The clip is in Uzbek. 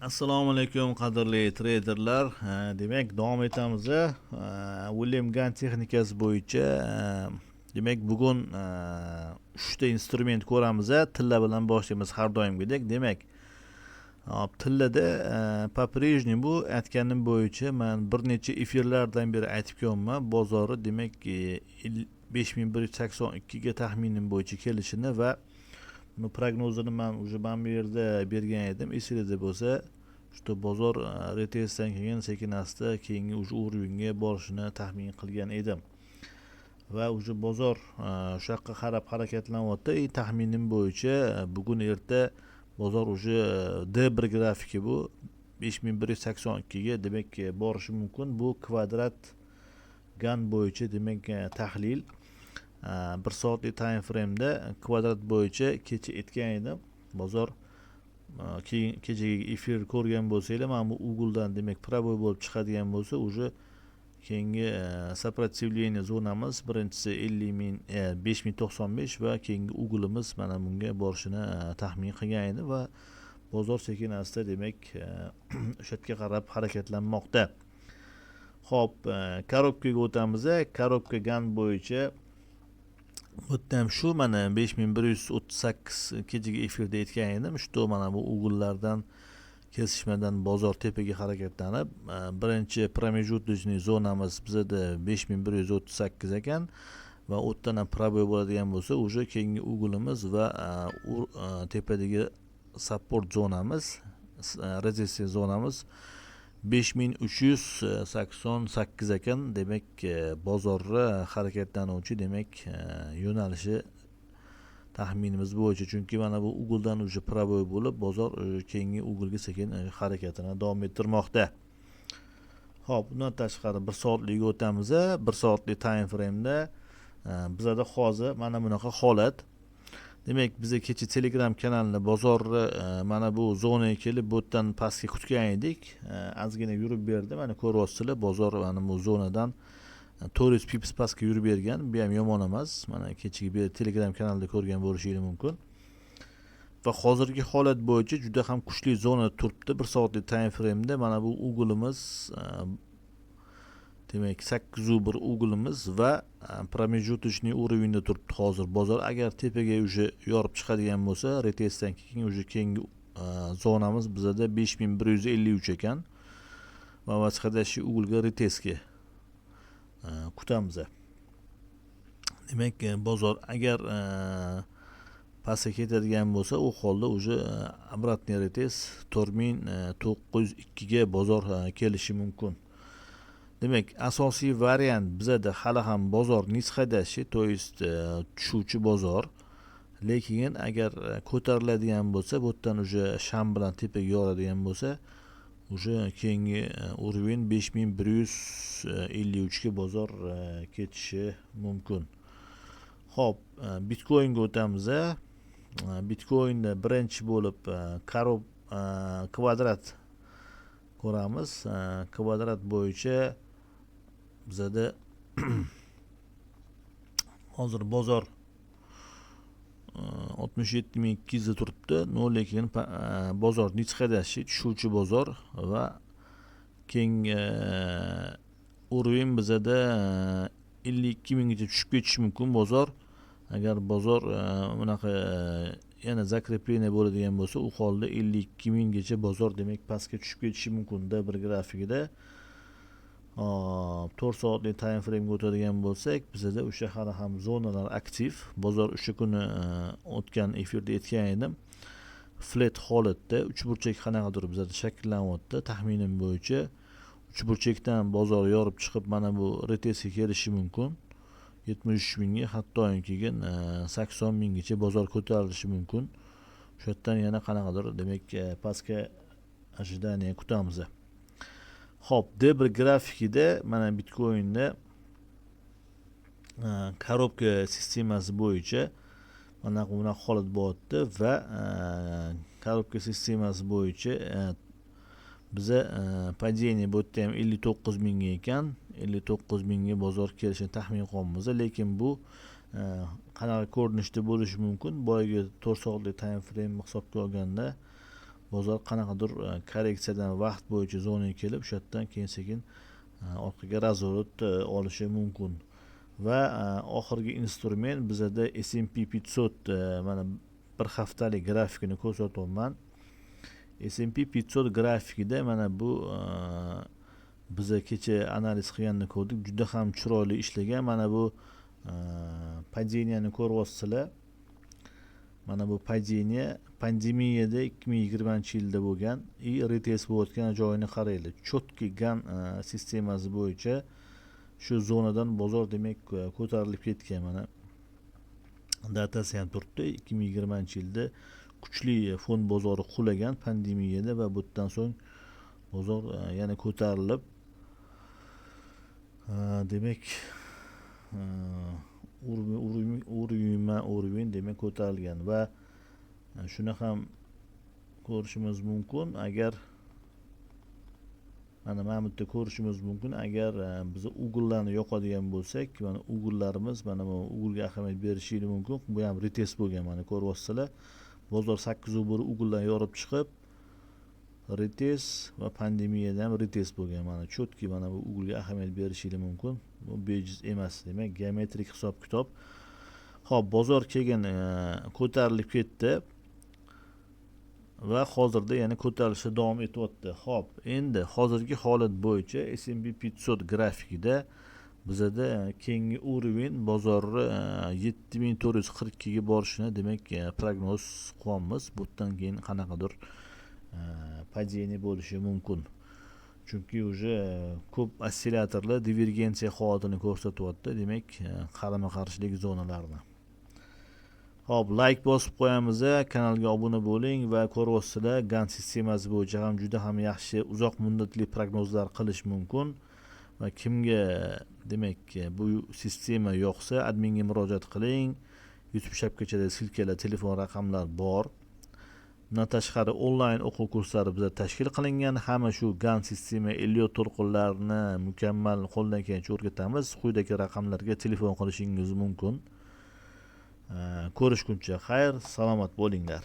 Assalomu alaykum qadrli treyderlar. Demak, davom etamiz. William Gann texnikasi bo'yicha demak bugun 3 ta instrument ko'ramiz. Tilla bilan boshlaymiz har doimgidek. Demak, tillada по-прежнему bu aytganim bo'yicha men bir necha efirlardan beri aytib kelaman. Bozori demak 5182 ga taxminim bo'yicha kelishini va bu prognozini men уже bu yerda bergan edim. Esingizda bo'lsa, что bozor retestdan keyin sekin asta keyingi уже уровеньga borishini taxmin qilgan edim. Va уже bozor shu yoqqa qarab harakatlanyapti. Taxminim bo'yicha bugun erta bozor уже D1 grafiki bu 5182 ga demak borishi mumkin. Bu kvadrat Gann bo'yicha demak tahlil 1 soatlik time frame'da kvadrat bo'yicha kecha aytgan edim. Bozor keyin kechagi efir ko'rgan bo'lsanglar, mana bu uguldan demak proboy bo'lib chiqadigan bo'lsa, уже keyingi сопротивление zonamiz birinchisi 50.095 va keyingi ugulimiz mana bunga borishini taxmin qilgan edi va bozor sekin asta demak o'sha yerga qarab harakatlanmoqda. Xo'p, korobkaga o'tamiz. Korobka Gann bo'yicha o'tdam shu mana 5138 kechagi efirda aytgan edim. Shu mana bu ugullardan kesishmadan bozor tepaga harakatlanib, birinchi pромежуточный zonamiz bizda 5138 ekan va o'tdan ham proboy bo'ladigan bo'lsa, уже keyingi ugulimiz va tepadagi support zonamiz, rezistensiya zonamiz 5388 ekan. Demak, bozorga harakatlanuvchi demak yo'nalishi taxminimiz bo'yicha, chunki mana bu uguldan уже proboy bo'lib, bozor keyingi ugulga sekin harakatini davom ettirmoqda. Xo'p, bundan tashqari 1 soatlikga o'tamiz. 1 soatlik time frame'da bizda hozir mana bunaqa holat. Demak, biz kecha Telegram kanalida bozorni mana bu zonaga kelib, bu yerdan pastga kutgan edik. Ozgina yurib berdi. Mana ko'ryapsizlar, bozor mana bu zonadan 400 pips pastga yurib bergan. Bu ham yomon emas. Mana kechagi bir Telegram kanalida ko'rgan bo'lishingiz mumkin. Va hozirgi holat bo'yicha juda ham kuchli zona turibdi. 1 soatlik time frame'da mana bu ugulimiz demak 801 ugulimiz va промежуточный уровеньda turibdi hozir. Bozor agar tepaga уже yorib chiqadigan bo'lsa, retestdan keyin уже keyingi zonamiz bizda 5153 ekan. Va vasqadashi ugulga retestga kutamiz. Demak, bozor agar pastga ketadigan bo'lsa, u holda уже обратный retest 4902 ga bozor kelishi mumkin. Demak, asosiy variant bizda hali ham bozor nisxadashi, to есть tushuvchi bozor. Lekin agar ko'tariladigan bo'lsa, bu yerdan уже sham bilan tepaga yoradigan bo'lsa, уже keyingi уровень 5153 ga bozor ketishi mumkin. Xo'p, Bitcoinga o'tamiz. Bitcoinda birinchi bo'lib kvadrat ko'ramiz. Kvadrat bo'yicha bizda hozir bozor 67200 da turibdi. Lekin bozor nisxadashi tushuvchi bozor va keyingi уровень bizda 52000 gacha tushib ketishi mumkin bozor. Agar bozor bunaqa yana zakrepleniya bo'ladigan bo'lsa, u holda 52000 gacha bozor demak pastga tushib ketishi mumkin. D1 grafikida 4 soatlik time frame'ga o'tadigan bo'lsak, bizda o'sha hali ham zonalar aktiv. Bozor o'sha kuni o'tgan efirda aytgan edim. Flat holatda 3 burchak qanaqadir bizda shakllanyapti. Taxminim bo'yicha 3 burchakdan bozor yorib chiqib mana bu retestga kelishi mumkin. 73000 ga, hatto keyin 80000 gacha bozor ko'tarilishi mumkin. Shu yerdan yana qanaqadir demak pastga ожидание kutamiz. Xo'p, D1 grafikida mana Bitcoinda korobka sistemasi bo'yicha mana bunaqa holat bo'lyapti va korobka sistemasi bo'yicha biza падение bu yerda ham 59000 ga ekan. 59000 ga bozor kelishini taxmin qilamiz. Lekin bu qanaqa ko'rinishda bo'lishi mumkin? Boyagi 4 soatlik time frame hisobga olganda bozor qanaqadir korreksiyadan vaqt bo'yicha zonaga kelib o'sha yerdan keyin sekin orqaga razvorot olishi mumkin. Va oxirgi instrument bizada S&P 500 mana bir haftalik grafikini ko'rsatyapman. S&P 500 grafikida mana bu biza kecha analiz qilganda ko'rdik, juda ham chiroyli ishlagan. Mana bu padiniyani ko'ryapsizlar. Mana bu padiniya pandemiyada 2020-yilda bo'lgan retest bo'layotgan joyini qaranglar. Chotki gan sistemasi bo'yicha shu zonadan bozor demak ko'tarilib ketgan. Mana datasi ham turibdi. 2020-yilda kuchli fond bozori qulagan pandemiyada va bundan so'ng bozor yana ko'tarilib demak uровень demak ko'tarilgan va shuni ham ko'rishimiz mumkin. Agar mana bu yerda ko'rishimiz mumkin, agar biz ugullarni yoqadigan bo'lsak, mana ugullarimiz mana bu ugulga ahamiyat berishingiz mumkin. Bu ham retest bo'lgan, mana ko'ryapsizlar. Bozor 8.1 uguldan yorib chiqib retest va pandemiyadan ham retest bo'lgan. Mana chotki mana bu ugulga ahamiyat berishingiz mumkin. Bu bejiz emas, demak geometrik hisob-kitob. Xo'p, bozor keyin ko'tarilib ketdi va hozirda yana ko'tarilishda davom etyapti. Xo'p, endi hozirgi holat bo'yicha S&P 500 grafikida bizada keyingi uровень bozorni 7442 ga borishini demak prognoz qilyapmiz. Bundan keyin qanaqadir padiniya bo'lishi mumkin. Chunki уже ko'p ostsillatorlar divergensiya holatini ko'rsatyapti, demak qarama-qarshilik zonalarni. Hop, like bosib qo'yamiz, kanalga obuna bo'ling va ko'ryapsizlar, gan sistemasi bo'yicha ham juda ham yaxshi uzoq muddatli prognozlar qilish mumkin. Va kimga demak bu sistema yoqsa, adminga murojaat qiling. YouTube shapkachada silkalar, telefon raqamlar bor. Bundan tashqari onlayn o'quv kurslari bizda tashkil qilingan. Hamma shu gan sistema Elliot to'lqinlarini mukammal qo'ldan kelgancha o'rgatamiz. Quyidagi raqamlarga telefon qilishingiz mumkin. Ko'rishguncha xayr, salomat bo'linglar.